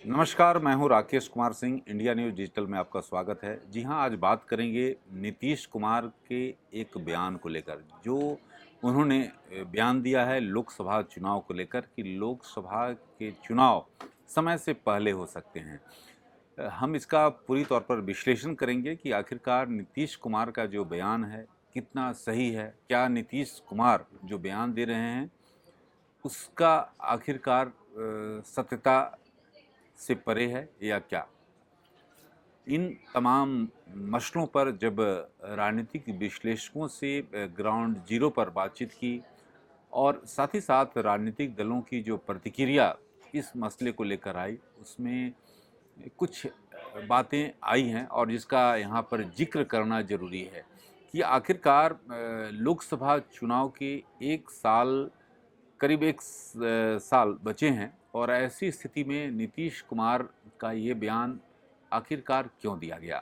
नमस्कार, मैं हूं Rakesh Kumar Singh. India news digital में आपका स्वागत है। जी हां, आज बात करेंगे नीतीश कुमार के एक बयान को लेकर, जो उन्होंने बयान दिया है लोकसभा चुनाव को लेकर कि लोकसभा के चुनाव समय से पहले हो सकते हैं। हम इसका पूरी तौर पर विश्लेषण करेंगे कि आखिरकार नीतीश कुमार का जो बयान है, कितना सही है? क्या नीतीश कुमार जो बयान दे रहे हैं, उसका आखिरकार सत्यता से परे है या क्या? इन तमाम मसलों पर जब राजनीतिक विश्लेषकों से ग्राउंड जीरो पर बातचीत की और साथ ही साथ राजनीतिक दलों की जो प्रतिक्रिया इस मसले को लेकर आई, उसमें कुछ बातें आई हैं और जिसका यहाँ पर जिक्र करना ज़रूरी है कि आखिरकार लोकसभा चुनाव के 1 साल, करीब साल बचे हैं और ऐसी स्थिति में नीतीश कुमार का ये बयान आखिरकार क्यों दिया गया?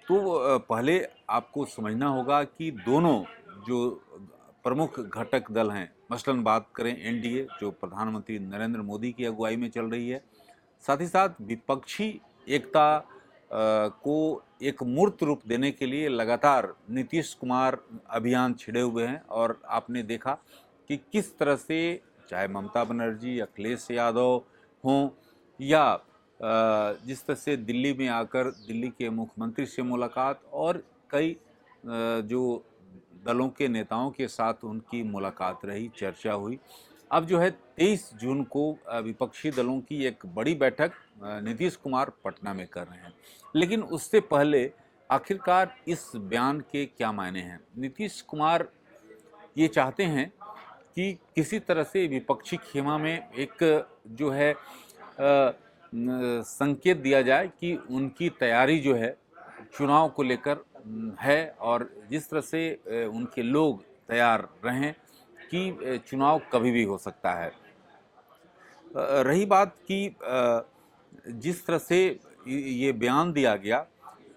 तो पहले आपको समझना होगा कि दोनों जो प्रमुख घटक दल हैं, मसलन बात करें एनडीए जो प्रधानमंत्री नरेंद्र मोदी की अगुवाई में चल रही है, साथ ही साथ विपक्षी एकता को एक मूर्त रूप देने के लिए लगातार नीतीश कुमार अभियान छिड़े हुए हैं और आपने देखा कि किस तरह से चाहे ममता बनर्जी, अखिलेश यादव हों या जिस तरह से दिल्ली में आकर दिल्ली के मुख्यमंत्री से मुलाकात और कई जो दलों के नेताओं के साथ उनकी मुलाकात रही, चर्चा हुई। अब जो है 23 जून को विपक्षी दलों की एक बड़ी बैठक नीतीश कुमार पटना में कर रहे हैं। लेकिन उससे पहले आखिरकार इस बयान के क्या मायने हैं? नीतीश कुमार ये चाहते हैं कि किसी तरह से विपक्षी खेमा में एक जो है संकेत दिया जाए कि उनकी तैयारी जो है चुनाव को लेकर है और जिस तरह से उनके लोग तैयार रहें कि चुनाव कभी भी हो सकता है। रही बात कि जिस तरह से ये बयान दिया गया,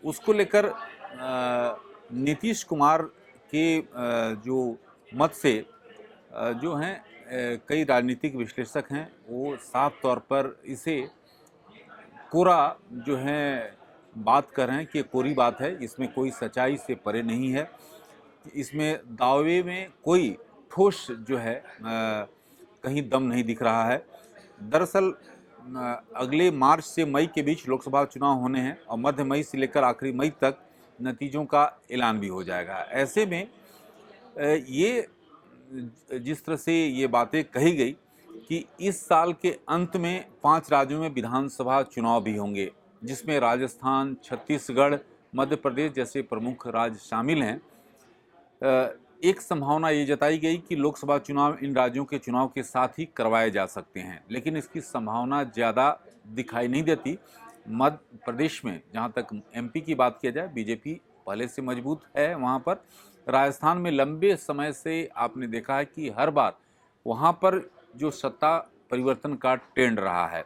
उसको लेकर नीतीश कुमार के जो मत से जो हैं कई राजनीतिक विश्लेषक हैं, वो साफ तौर पर इसे कोरा जो है बात कर रहे हैं कि ये कोरी बात है, इसमें कोई सच्चाई से परे नहीं है। इसमें दावे में कोई ठोस जो है कहीं दम नहीं दिख रहा है। दरअसल अगले मार्च से मई के बीच लोकसभा चुनाव होने हैं और मध्य मई से लेकर आखिरी मई तक नतीजों का ऐलान भी हो जाएगा। ऐसे में ये जिस तरह से ये बातें कही गई कि इस साल के अंत में 5 राज्यों में विधानसभा चुनाव भी होंगे, जिसमें राजस्थान, छत्तीसगढ़, मध्य प्रदेश जैसे प्रमुख राज्य शामिल हैं। एक संभावना ये जताई गई कि लोकसभा चुनाव इन राज्यों के चुनाव के साथ ही करवाए जा सकते हैं, लेकिन इसकी संभावना ज़्यादा दिखाई नहीं देती। मध्य प्रदेश में जहाँ तक एमपी की बात किया जाए, बीजेपी पहले से मजबूत है वहाँ पर। राजस्थान में लंबे समय से आपने देखा है कि हर बार वहाँ पर जो सत्ता परिवर्तन का ट्रेंड रहा है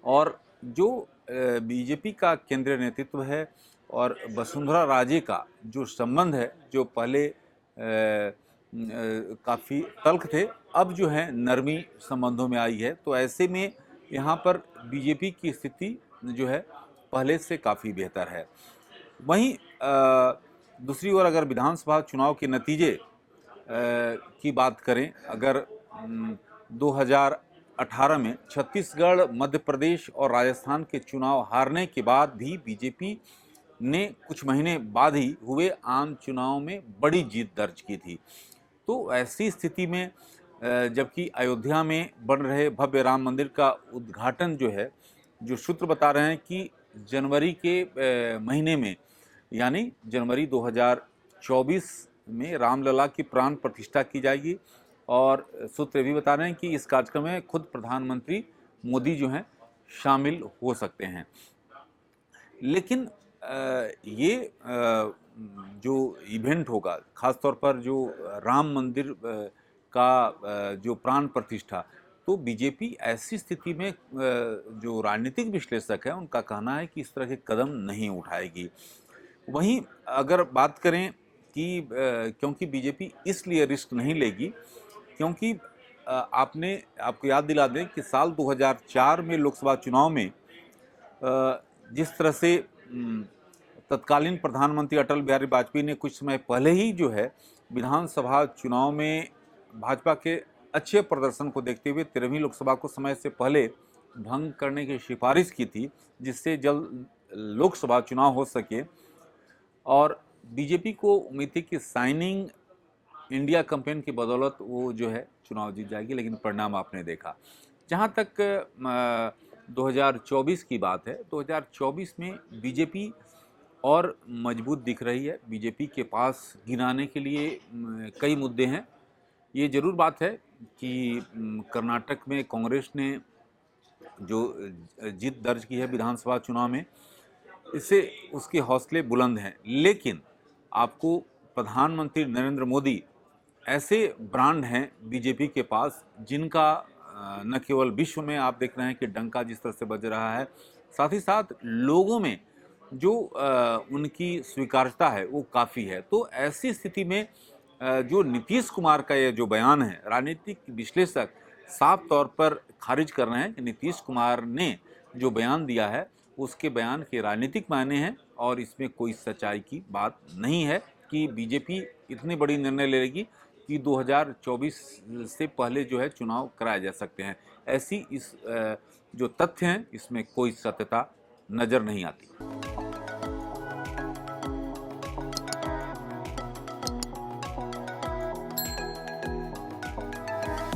और जो बीजेपी का केंद्रीय नेतृत्व है और वसुंधरा राजे का जो संबंध है, जो पहले काफ़ी तल्ख थे, अब जो है नरमी संबंधों में आई है। तो ऐसे में यहाँ पर बीजेपी की स्थिति जो है पहले से काफ़ी बेहतर है। वहीं दूसरी ओर अगर विधानसभा चुनाव के नतीजे की बात करें, अगर 2018 में छत्तीसगढ़, मध्य प्रदेश और राजस्थान के चुनाव हारने के बाद भी बीजेपी ने कुछ महीने बाद ही हुए आम चुनाव में बड़ी जीत दर्ज की थी। तो ऐसी स्थिति में जबकि अयोध्या में बन रहे भव्य राम मंदिर का उद्घाटन जो है, जो सूत्र बता रहे हैं कि जनवरी के महीने में, यानी जनवरी 2024 में रामलला की प्राण प्रतिष्ठा की जाएगी और सूत्र भी बता रहे हैं कि इस कार्यक्रम में खुद प्रधानमंत्री मोदी जो हैं शामिल हो सकते हैं। लेकिन ये जो इवेंट होगा, ख़ास तौर पर जो राम मंदिर का जो प्राण प्रतिष्ठा, तो बीजेपी ऐसी स्थिति में जो राजनीतिक विश्लेषक हैं उनका कहना है कि इस तरह के कदम नहीं उठाएगी। वहीं अगर बात करें कि क्योंकि बीजेपी इसलिए रिस्क नहीं लेगी क्योंकि आपने आपको याद दिला दें कि साल 2004 में लोकसभा चुनाव में जिस तरह से तत्कालीन प्रधानमंत्री अटल बिहारी वाजपेयी ने कुछ समय पहले ही जो है विधानसभा चुनाव में भाजपा के अच्छे प्रदर्शन को देखते हुए 13वीं लोकसभा को समय से पहले भंग करने की सिफारिश की थी, जिससे जल्द लोकसभा चुनाव हो सके। और बीजेपी को उम्मीद थी कि साइनिंग इंडिया कैंपेन की बदौलत वो जो है चुनाव जीत जाएगी, लेकिन परिणाम आपने देखा। जहाँ तक 2024 की बात है, 2024 में बीजेपी और मजबूत दिख रही है। बीजेपी के पास गिनाने के लिए कई मुद्दे हैं। ये ज़रूर बात है कि कर्नाटक में कांग्रेस ने जो जीत दर्ज की है विधानसभा चुनाव में, इससे उसके हौसले बुलंद हैं। लेकिन आपको प्रधानमंत्री नरेंद्र मोदी ऐसे ब्रांड हैं बीजेपी के पास जिनका न केवल विश्व में आप देख रहे हैं कि डंका जिस तरह से बज रहा है, साथ ही साथ लोगों में जो उनकी स्वीकार्यता है वो काफ़ी है। तो ऐसी स्थिति में जो नीतीश कुमार का ये जो बयान है, राजनीतिक विश्लेषक साफ तौर पर खारिज कर रहे हैं कि नीतीश कुमार ने जो बयान दिया है उसके बयान के राजनीतिक मायने हैं और इसमें कोई सच्चाई की बात नहीं है कि बीजेपी इतनी बड़ी निर्णय लेगी कि 2024 से पहले जो है चुनाव कराए जा सकते हैं। ऐसी इस जो तथ्य हैं इसमें कोई सत्यता नज़र नहीं आती।